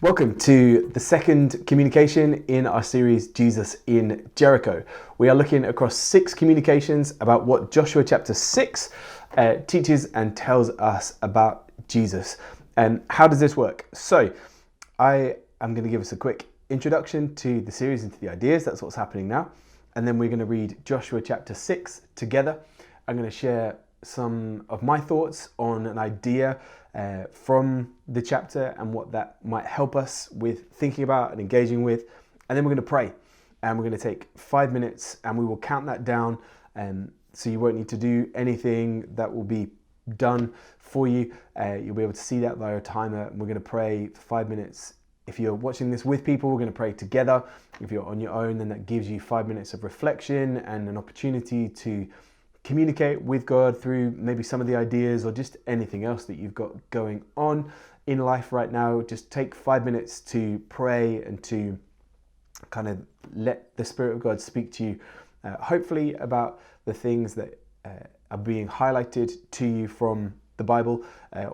Welcome to the second communication in our series, Jesus in Jericho. We are looking across 6 communications about what Joshua chapter 6 teaches and tells us about Jesus. And how does this work? So I am going to give us a quick introduction to the series and to the ideas. That's what's happening now. And then we're going to read Joshua chapter 6 together. I'm going to share some of my thoughts on an idea from the chapter and what that might help us with thinking about and engaging with. And then we're going to pray, and we're going to take 5 minutes, and we will count that down, so you won't need to do anything. That will be done for you. You'll be able to see that via a timer, and we're going to pray for 5 minutes. If you're watching this with people, we're going to pray together. If you're on your own, then that gives you 5 minutes of reflection and an opportunity to communicate with God through maybe some of the ideas or just anything else that you've got going on in life right now. Just take 5 minutes to pray and to kind of let the Spirit of God speak to you, hopefully about the things that are being highlighted to you from the Bible,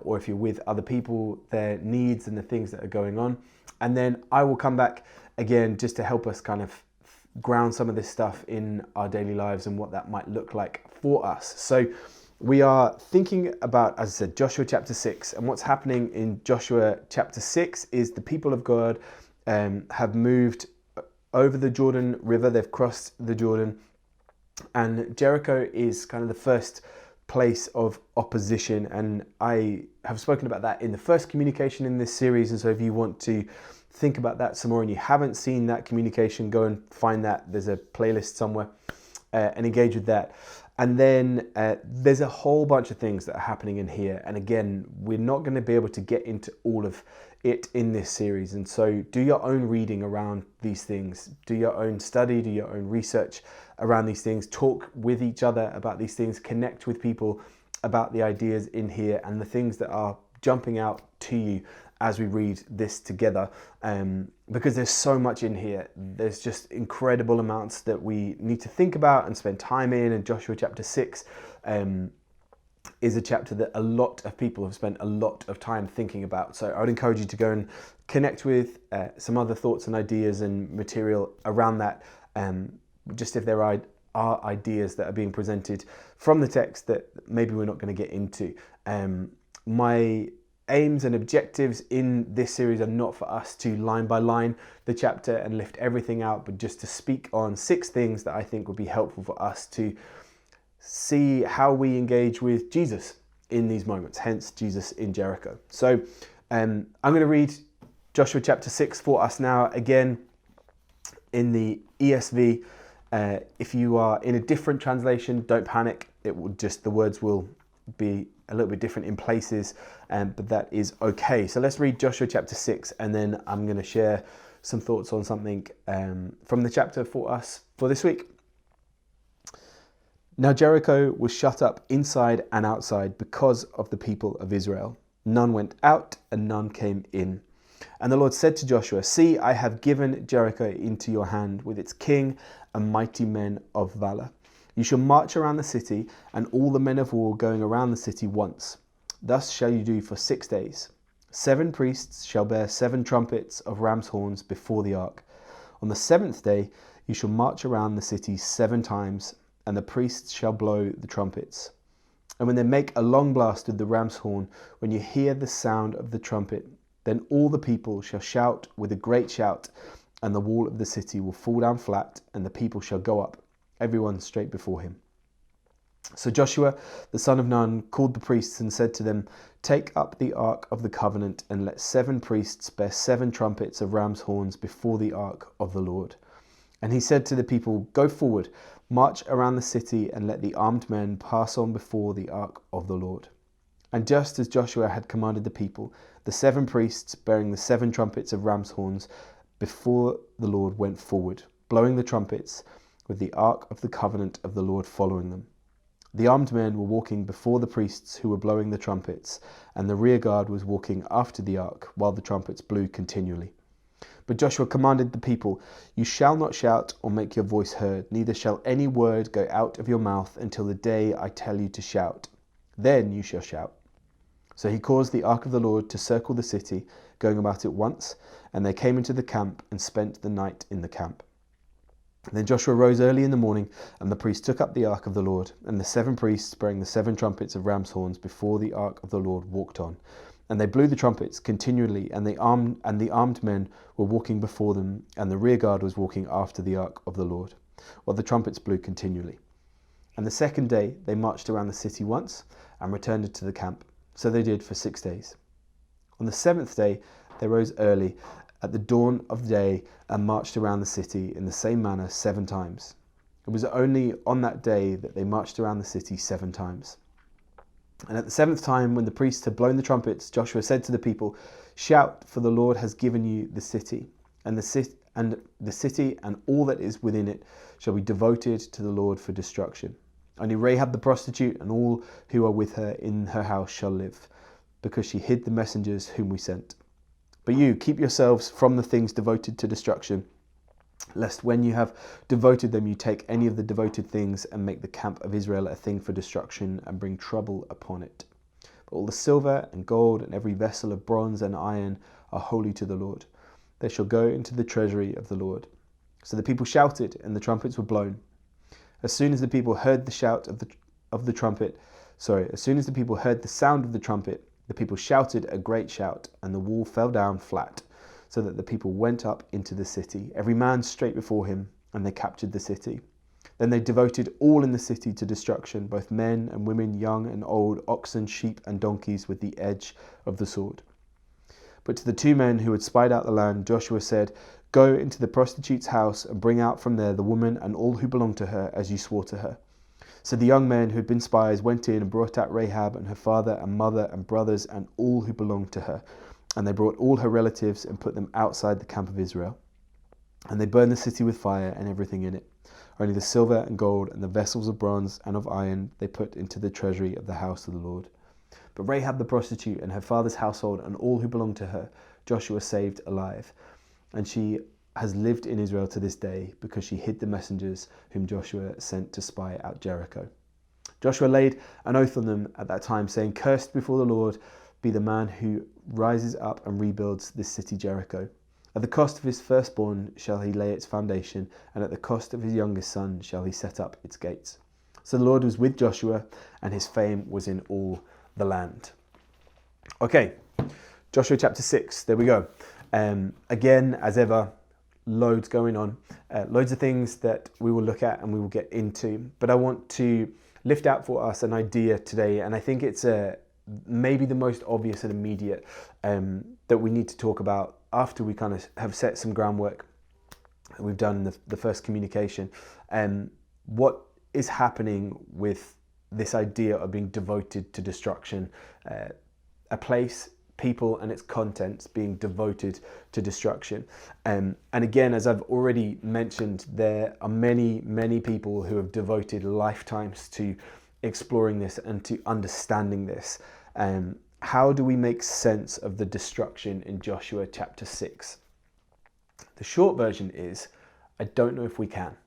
or if you're with other people, their needs and the things that are going on. And then I will come back again just to help us kind of ground some of this stuff in our daily lives and what that might look like for us. So we are thinking about, as I said, Joshua chapter 6, and what's happening in Joshua chapter 6 is the people of God have moved over the Jordan River. They've crossed the Jordan, and Jericho is kind of the first place of opposition, and I have spoken about that in the first communication in this series. And so if you want to think about that some more and you haven't seen that communication, go and find that. There's a playlist somewhere, and engage with that. And then there's a whole bunch of things that are happening in here, and again, we're not going to be able to get into all of it in this series. And so do your own reading around these things, do your own study, do your own research around these things, talk with each other about these things, connect with people about the ideas in here and the things that are jumping out to you as we read this together, because there's so much in here. There's just incredible amounts that we need to think about and spend time in. And Joshua chapter 6 is a chapter that a lot of people have spent a lot of time thinking about. So I would encourage you to go and connect with some other thoughts and ideas and material around that, just if there are ideas that are being presented from the text that maybe we're not going to get into. My aims and objectives in this series are not for us to line by line the chapter and lift everything out, but just to speak on 6 things that I think would be helpful for us to see how we engage with Jesus in these moments, hence Jesus in Jericho. So I'm going to read Joshua chapter 6 for us now, again in the ESV. If you are in a different translation, don't panic. It will just, the words will be a little bit different in places, but that is okay. So let's read Joshua chapter 6, and then I'm going to share some thoughts on something from the chapter for us for this week. Now Jericho was shut up inside and outside because of the people of Israel. None went out and none came in. And the Lord said to Joshua, "See, I have given Jericho into your hand with its king and mighty men of valor. You shall march around the city, and all the men of war going around the city once. Thus shall you do for 6 days. 7 priests shall bear 7 trumpets of ram's horns before the ark. On the 7th day you shall march around the city 7 times, and the priests shall blow the trumpets. And when they make a long blast with the ram's horn, when you hear the sound of the trumpet, then all the people shall shout with a great shout, and the wall of the city will fall down flat, and the people shall go up, everyone straight before him." So Joshua, the son of Nun, called the priests and said to them, "Take up the ark of the covenant, and let 7 priests bear 7 trumpets of ram's horns before the ark of the Lord." And he said to the people, "Go forward, march around the city, and let the armed men pass on before the ark of the Lord." And just as Joshua had commanded the people, the 7 priests bearing the 7 trumpets of ram's horns before the Lord went forward, blowing the trumpets, with the ark of the covenant of the Lord following them. The armed men were walking before the priests who were blowing the trumpets, and the rear guard was walking after the ark while the trumpets blew continually. But Joshua commanded the people, "You shall not shout or make your voice heard, neither shall any word go out of your mouth until the day I tell you to shout. Then you shall shout." So he caused the ark of the Lord to circle the city, going about it once, and they came into the camp and spent the night in the camp. Then Joshua rose early in the morning, and the priests took up the ark of the Lord, and the 7 priests bearing the 7 trumpets of ram's horns before the ark of the Lord walked on. And they blew the trumpets continually, and the armed men were walking before them, and the rear guard was walking after the ark of the Lord, while the trumpets blew continually. And the 2nd day they marched around the city once, and returned into the camp. So they did for 6 days. On the 7th day they rose early at the dawn of day and marched around the city in the same manner 7 times. It was only on that day that they marched around the city 7 times. And at the 7th time, when the priests had blown the trumpets, Joshua said to the people, "Shout, for the Lord has given you the city, and the city and all that is within it shall be devoted to the Lord for destruction. Only Rahab the prostitute and all who are with her in her house shall live, because she hid the messengers whom we sent. But you, keep yourselves from the things devoted to destruction, lest when you have devoted them, you take any of the devoted things and make the camp of Israel a thing for destruction and bring trouble upon it. But all the silver and gold and every vessel of bronze and iron are holy to the Lord. They shall go into the treasury of the Lord." So the people shouted, and the trumpets were blown. As soon as the people heard the sound of the trumpet, the people shouted a great shout, and the wall fell down flat, so that the people went up into the city, every man straight before him, and they captured the city. Then they devoted all in the city to destruction, both men and women, young and old, oxen, sheep, and donkeys, with the edge of the sword. But to the 2 men who had spied out the land, Joshua said, "Go into the prostitute's house and bring out from there the woman and all who belong to her, as you swore to her." So the young men who had been spies went in and brought out Rahab and her father and mother and brothers and all who belonged to her. And they brought all her relatives and put them outside the camp of Israel. And they burned the city with fire and everything in it. Only the silver and gold and the vessels of bronze and of iron they put into the treasury of the house of the Lord. But Rahab the prostitute and her father's household and all who belonged to her, Joshua saved alive. And she has lived in Israel to this day, because she hid the messengers whom Joshua sent to spy out Jericho. Joshua laid an oath on them at that time, saying, "Cursed before the Lord be the man who rises up and rebuilds this city Jericho. At the cost of his firstborn shall he lay its foundation, and at the cost of his youngest son shall he set up its gates." So the Lord was with Joshua, and his fame was in all the land. Okay, Joshua chapter 6, there we go. Again, as ever, loads going on, loads of things that we will look at and we will get into. But I want to lift out for us an idea today, and I think it's maybe the most obvious and immediate that we need to talk about after we kind of have set some groundwork that we've done in the first communication. What is happening with this idea of being devoted to destruction, a place, people and its contents being devoted to destruction. And again, as I've already mentioned, there are many people who have devoted lifetimes to exploring this and to understanding this. How do we make sense of the destruction in Joshua chapter 6? The short version is, I don't know if we can.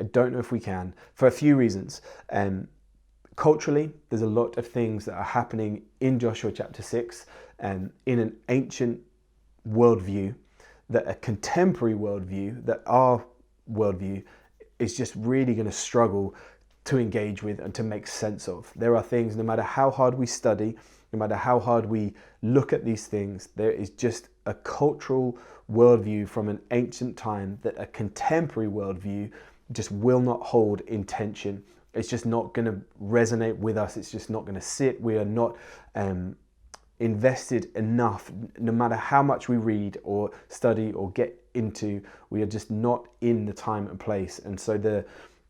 I don't know if we can, for a few reasons. Culturally, there's a lot of things that are happening in Joshua chapter 6 in an ancient worldview, that a contemporary worldview, that our worldview is just really going to struggle to engage with and to make sense of. There are things, no matter how hard we study, no matter how hard we look at these things, there is just a cultural worldview from an ancient time that a contemporary worldview just will not hold in tension. It's just not going to resonate with us. It's just not going to sit. We are not invested enough, no matter how much we read or study or get into, we are just not in the time and place. And so the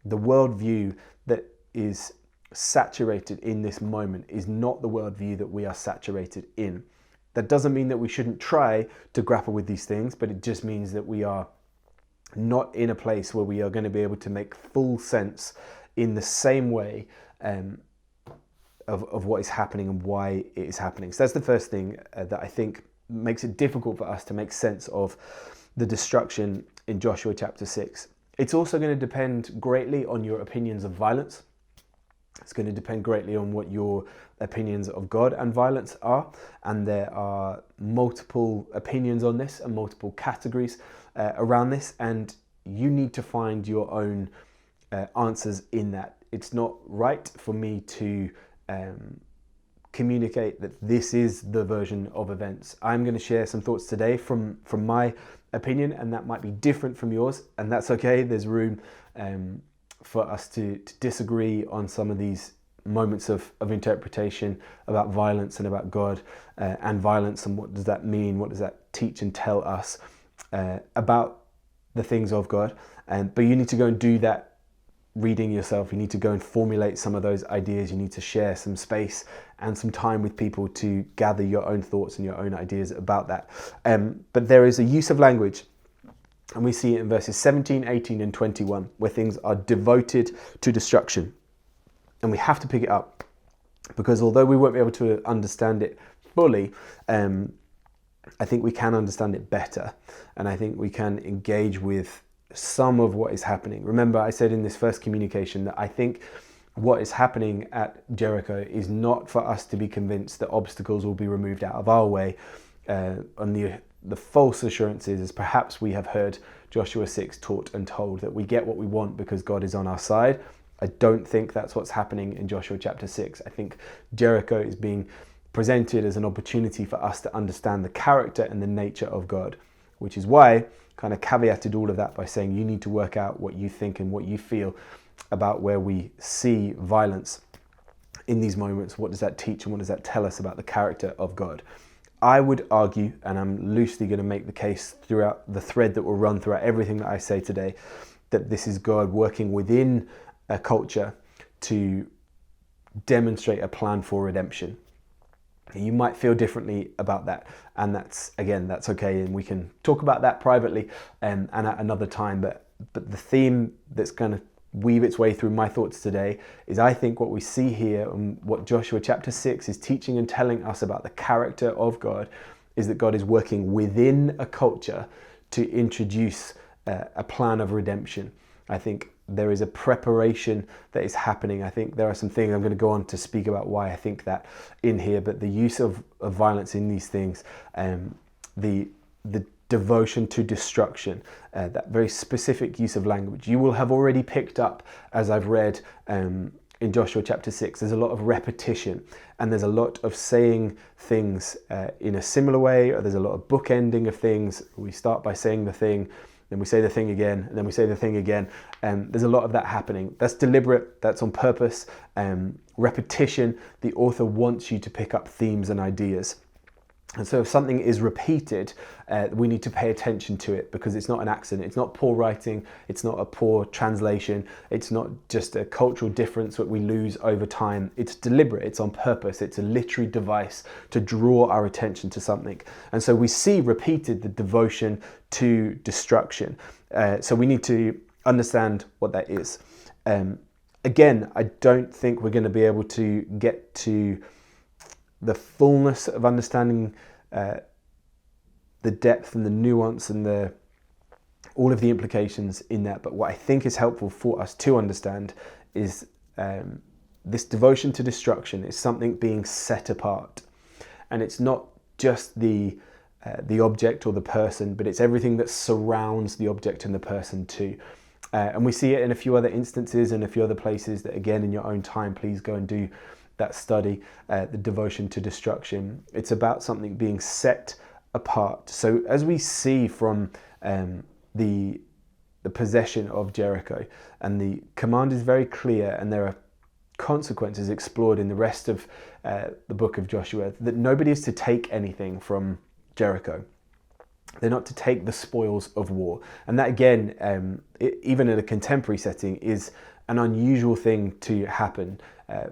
worldview that is saturated in this moment is not the worldview that we are saturated in. That doesn't mean that we shouldn't try to grapple with these things, but it just means that we are not in a place where we are going to be able to make full sense in the same way of what is happening and why it is happening. So that's the first thing that I think makes it difficult for us to make sense of the destruction in Joshua chapter 6. It's also going to depend greatly on your opinions of violence. It's going to depend greatly on what your opinions of God and violence are. And there are multiple opinions on this and multiple categories around this. And you need to find your own answers in that. It's not right for me to communicate that this is the version of events. I'm going to share some thoughts today from my opinion, and that might be different from yours, and that's okay. There's room for us to disagree on some of these moments of interpretation about violence and about God and violence, and what does that mean, what does that teach and tell us about the things of God. But you need to go and do that reading yourself. You need to go and formulate some of those ideas. You need to share some space and some time with people to gather your own thoughts and your own ideas about that. But there is a use of language, and we see it in verses 17, 18 and 21, where things are devoted to destruction. And we have to pick it up, because although we won't be able to understand it fully, I think we can understand it better. And I think we can engage with some of what is happening. Remember, I said in this first communication that I think what is happening at Jericho is not for us to be convinced that obstacles will be removed out of our way. On the false assurances is perhaps we have heard Joshua 6 taught and told that we get what we want because God is on our side. I don't think that's what's happening in Joshua chapter 6. I think Jericho is being presented as an opportunity for us to understand the character and the nature of God, which is why I kind of caveated all of that by saying you need to work out what you think and what you feel about where we see violence in these moments. What does that teach and what does that tell us about the character of God? I would argue, and I'm loosely going to make the case throughout the thread that will run throughout everything that I say today, that this is God working within a culture to demonstrate a plan for redemption. You might feel differently about that, and that's okay, and we can talk about that privately and at another time. But the theme that's going to weave its way through my thoughts today is, I think what we see here and what Joshua chapter 6 is teaching and telling us about the character of God is that God is working within a culture to introduce a plan of redemption. I think there is a preparation that is happening. I think there are some things I'm going to go on to speak about why I think that in here, but the use of violence in these things, the devotion to destruction, that very specific use of language, you will have already picked up as I've read in Joshua chapter 6. There's a lot of repetition, and there's a lot of saying things in a similar way, or there's a lot of bookending of things. We start by saying the thing, then we say the thing again, and then we say the thing again. There's a lot of that happening. That's deliberate, that's on purpose. Repetition, the author wants you to pick up themes and ideas. And so if something is repeated, we need to pay attention to it, because it's not an accident. It's not poor writing. It's not a poor translation. It's not just a cultural difference that we lose over time. It's deliberate. It's on purpose. It's a literary device to draw our attention to something. And so we see repeated the devotion to destruction. So we need to understand what that is. Again, I don't think we're going to be able to get to the fullness of understanding the depth and the nuance and all of the implications in that. But what I think is helpful for us to understand is this devotion to destruction is something being set apart. And it's not just the object or the person, but it's everything that surrounds the object and the person too. And we see it in a few other instances and a few other places that, again, in your own time, please go and do that study, the devotion to destruction. It's about something being set apart. So as we see from the possession of Jericho, and the command is very clear, and there are consequences explored in the rest of the book of Joshua, that nobody is to take anything from Jericho. They're not to take the spoils of war. And that, again, even in a contemporary setting, is an unusual thing to happen,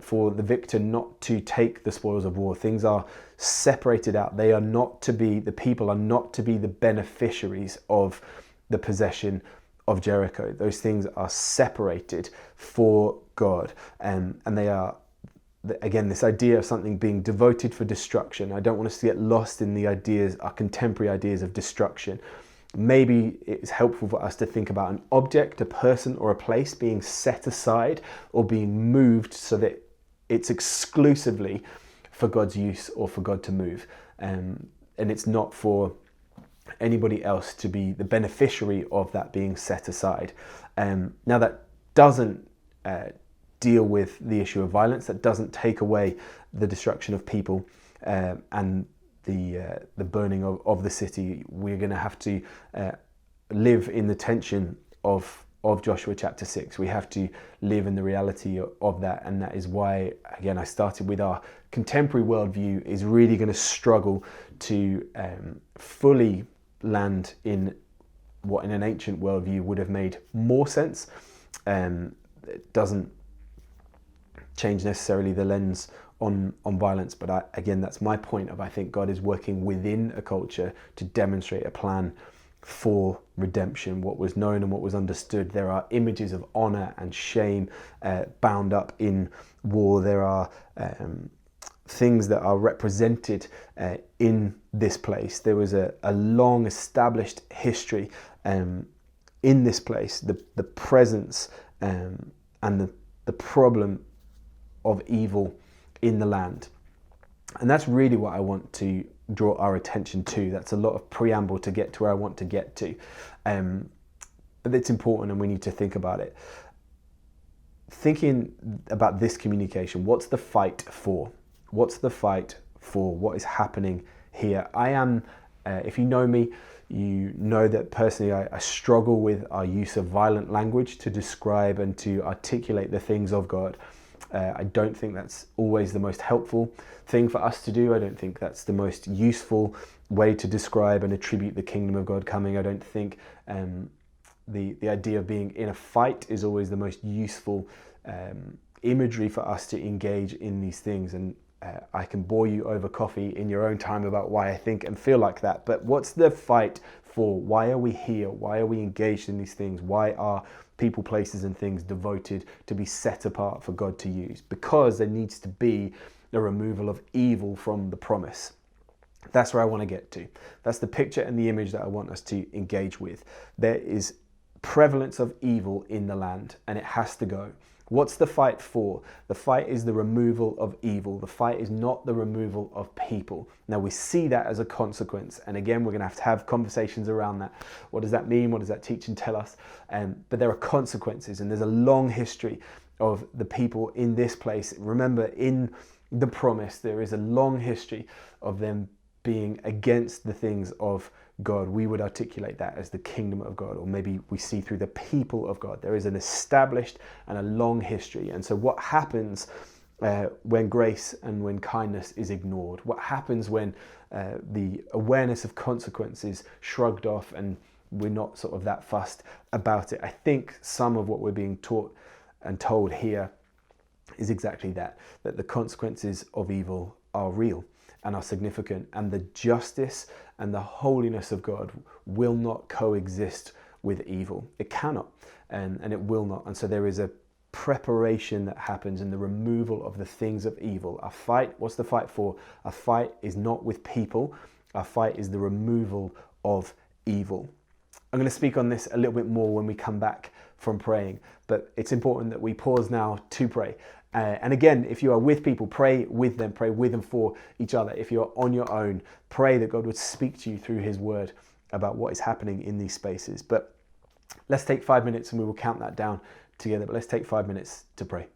for the victor not to take the spoils of war. Things are separated out. They are not to be, the people are not to be the beneficiaries of the possession of Jericho. Those things are separated for God. And they are, again, this idea of something being devoted for destruction. I don't want us to get lost in the ideas, our contemporary ideas of destruction. Maybe it's helpful for us to think about an object, a person, or a place being set aside or being moved so that it's exclusively for God's use or for God to move. And it's not for anybody else to be the beneficiary of that being set aside. Now, that doesn't deal with the issue of violence. That doesn't take away the destruction of people and the burning of the city. We're going to have to live in the tension of Joshua chapter 6. We have to live in the reality of that, and that is why, again, I started with our contemporary worldview is really going to struggle to fully land in what in an ancient worldview would have made more sense. It doesn't change necessarily the lens on violence, but again, that's my point of I think God is working within a culture to demonstrate a plan for redemption, what was known and what was understood. There are images of honor and shame bound up in war. There are things that are represented in this place. There was a long established history in this place, the presence and the problem of evil in the land. And that's really what I want to draw our attention to. That's a lot of preamble to get to where I want to get to. But it's important and we need to think about it. Thinking about this communication, what's the fight for? What's the fight for? What is happening here? I am, if you know me, you know that personally I struggle with our use of violent language to describe and to articulate the things of God. I don't think that's always the most helpful thing for us to do. I don't think that's the most useful way to describe and attribute the kingdom of God coming. I don't think the idea of being in a fight is always the most useful imagery for us to engage in these things. And I can bore you over coffee in your own time about why I think and feel like that. But what's the fight for? Why are we here? Why are we engaged in these things? Why are people, places, and things devoted to be set apart for God to use? Because there needs to be a removal of evil from the promise. That's where I want to get to. That's the picture and the image that I want us to engage with. There is prevalence of evil in the land, and it has to go. What's the fight for? The fight is the removal of evil. The fight is not the removal of people. Now we see that as a consequence. And again, we're going to have conversations around that. What does that mean? What does that teach and tell us? But there are consequences, and there's a long history of the people in this place. Remember, in the promise, there is a long history of them being against the things of God. We would articulate that as the kingdom of God, or maybe we see through the people of God. There is an established and a long history. And so what happens when grace and when kindness is ignored? What happens when the awareness of consequence is shrugged off and we're not sort of that fussed about it? I think some of what we're being taught and told here is exactly that the consequences of evil are real and are significant, and the justice and the holiness of God will not coexist with evil. It cannot, and it will not. And so there is a preparation that happens in the removal of the things of evil. Our fight, what's the fight for? Our fight is not with people. Our fight is the removal of evil. I'm going to speak on this a little bit more when we come back from praying, but it's important that we pause now to pray. And again, if you are with people, pray with them and for each other. If you're on your own, pray that God would speak to you through his word about what is happening in these spaces. But let's take 5 minutes and we will count that down together. But let's take 5 minutes to pray.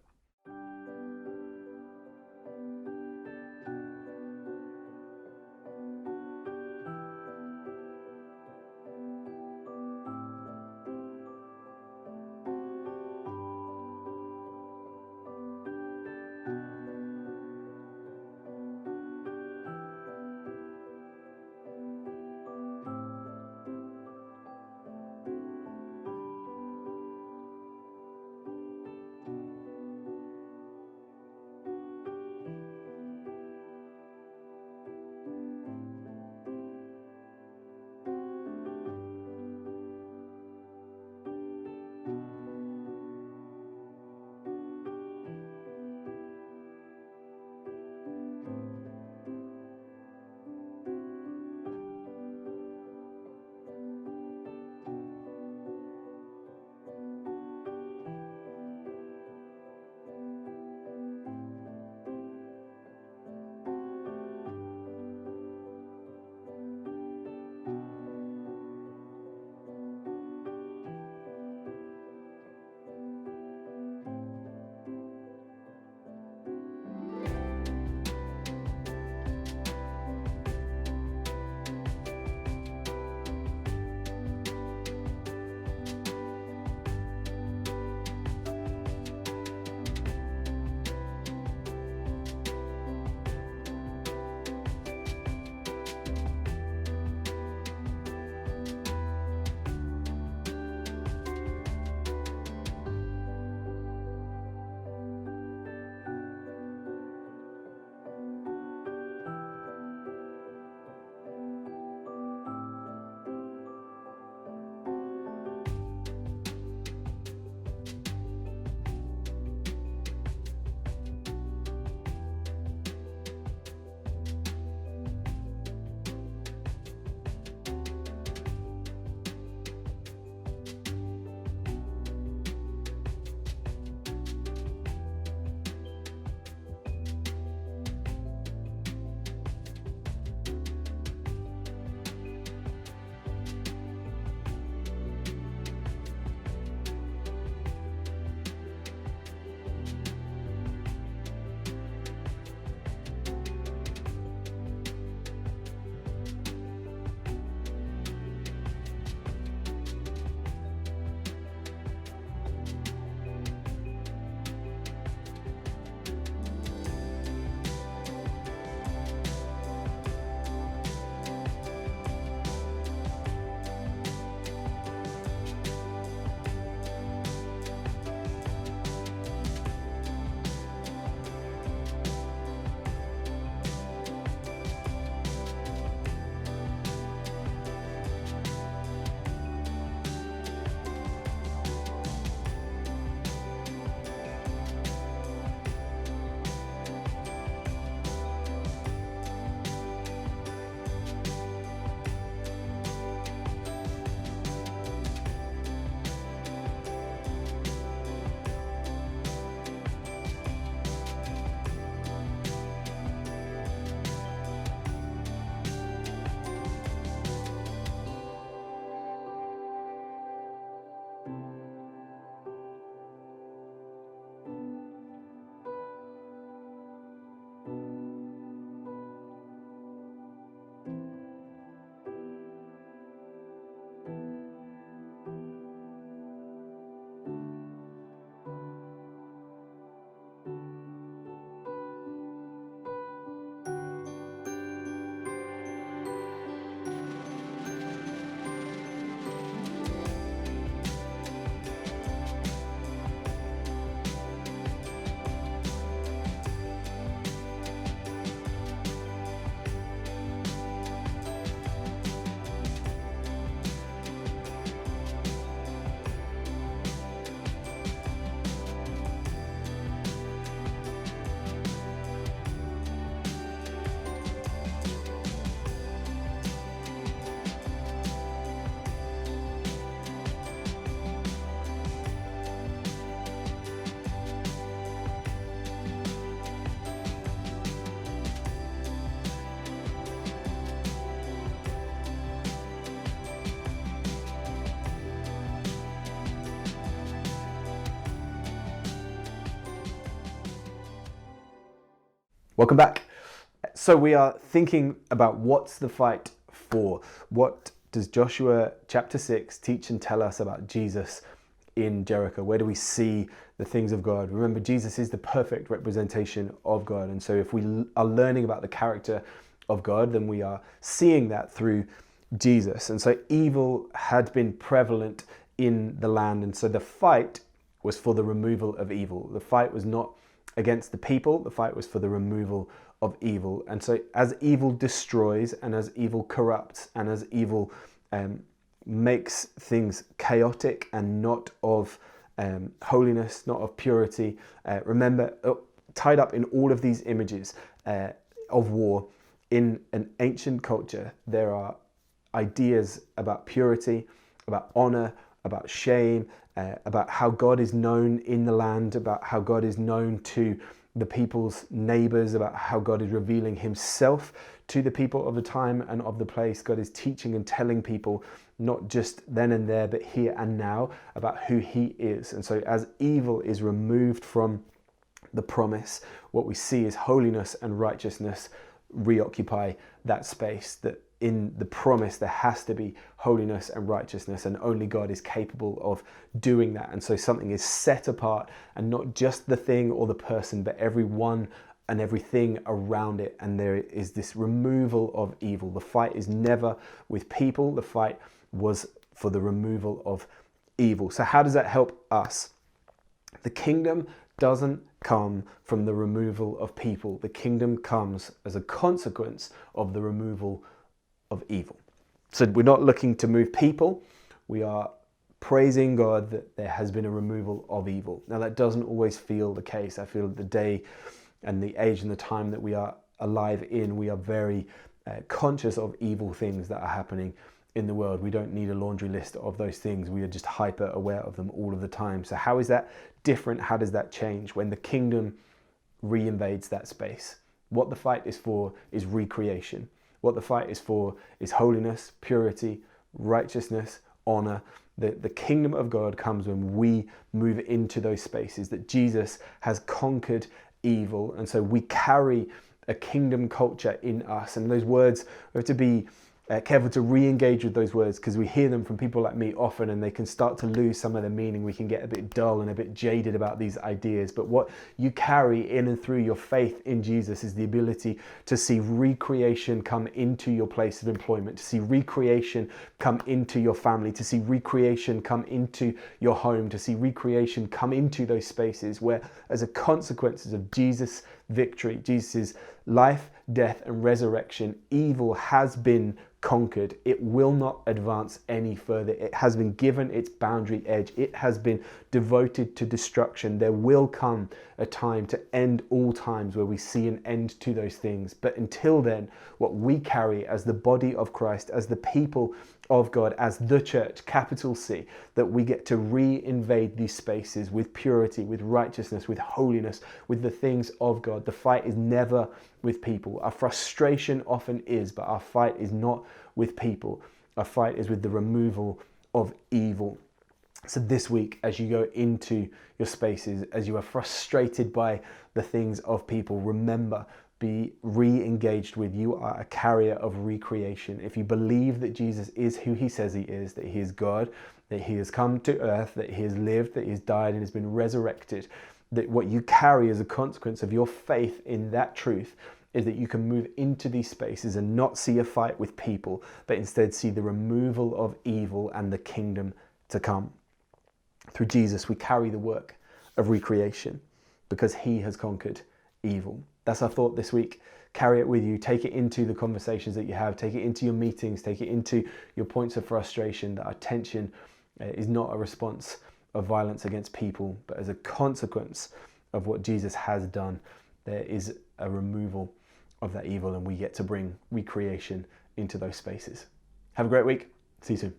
Welcome back. So we are thinking about what's the fight for? What does Joshua chapter 6 teach and tell us about Jesus in Jericho? Where do we see the things of God? Remember, Jesus is the perfect representation of God. And so if we are learning about the character of God, then we are seeing that through Jesus. And so evil had been prevalent in the land. And so the fight was for the removal of evil. The fight was not against the people, the fight was for the removal of evil. And so as evil destroys and as evil corrupts and as evil makes things chaotic and not of holiness, not of purity, remember, tied up in all of these images of war, in an ancient culture, there are ideas about purity, about honor, about shame, about how God is known in the land, about how God is known to the people's neighbors, about how God is revealing himself to the people of the time and of the place. God is teaching and telling people, not just then and there, but here and now, about who he is. And so as evil is removed from the promise, what we see is holiness and righteousness reoccupy that space. That in the promise there has to be holiness and righteousness, and only God is capable of doing that. And so something is set apart, and not just the thing or the person, but everyone and everything around it. And there is this removal of evil. The fight is never with people, the fight was for the removal of evil. So how does that help us? The kingdom doesn't come from the removal of people. The kingdom comes as a consequence of the removal of evil. So we're not looking to move people. We are praising God that there has been a removal of evil. Now that doesn't always feel the case. I feel the day and the age and the time that we are alive in, we are very conscious of evil things that are happening in the world. We don't need a laundry list of those things. We are just hyper aware of them all of the time. So how is that different? How does that change when the kingdom reinvades that space? What the fight is for is recreation. What the fight is for is holiness, purity, righteousness, honor. The kingdom of God comes when we move into those spaces, that Jesus has conquered evil. And so we carry a kingdom culture in us. And those words, we have to be careful to re-engage with those words, because we hear them from people like me often and they can start to lose some of their meaning. We can get a bit dull and a bit jaded about these ideas. But what you carry in and through your faith in Jesus is the ability to see recreation come into your place of employment, to see recreation come into your family, to see recreation come into your home, to see recreation come into those spaces where, as a consequence of Jesus' victory, Jesus' life, death and resurrection, evil has been conquered. It will not advance any further. It has been given its boundary edge. It has been devoted to destruction. There will come a time to end all times where we see an end to those things. But until then, what we carry as the body of Christ, as the people of God, as the church, capital C, that we get to re-invade these spaces with purity, with righteousness, with holiness, with the things of God. The fight is never with people. Our frustration often is, but our fight is not with people. Our fight is with the removal of evil. So this week, as you go into your spaces, as you are frustrated by the things of people, remember, be re-engaged with, you are a carrier of recreation. If you believe that Jesus is who he says he is, that he is God, that he has come to earth, that he has lived, that he has died and has been resurrected, that what you carry as a consequence of your faith in that truth is that you can move into these spaces and not see a fight with people, but instead see the removal of evil and the kingdom to come. Through Jesus, we carry the work of recreation because he has conquered evil. That's our thought this week. Carry it with you. Take it into the conversations that you have. Take it into your meetings. Take it into your points of frustration, that our tension is not a response of violence against people, but as a consequence of what Jesus has done, there is a removal of that evil, and we get to bring recreation into those spaces. Have a great week. See you soon.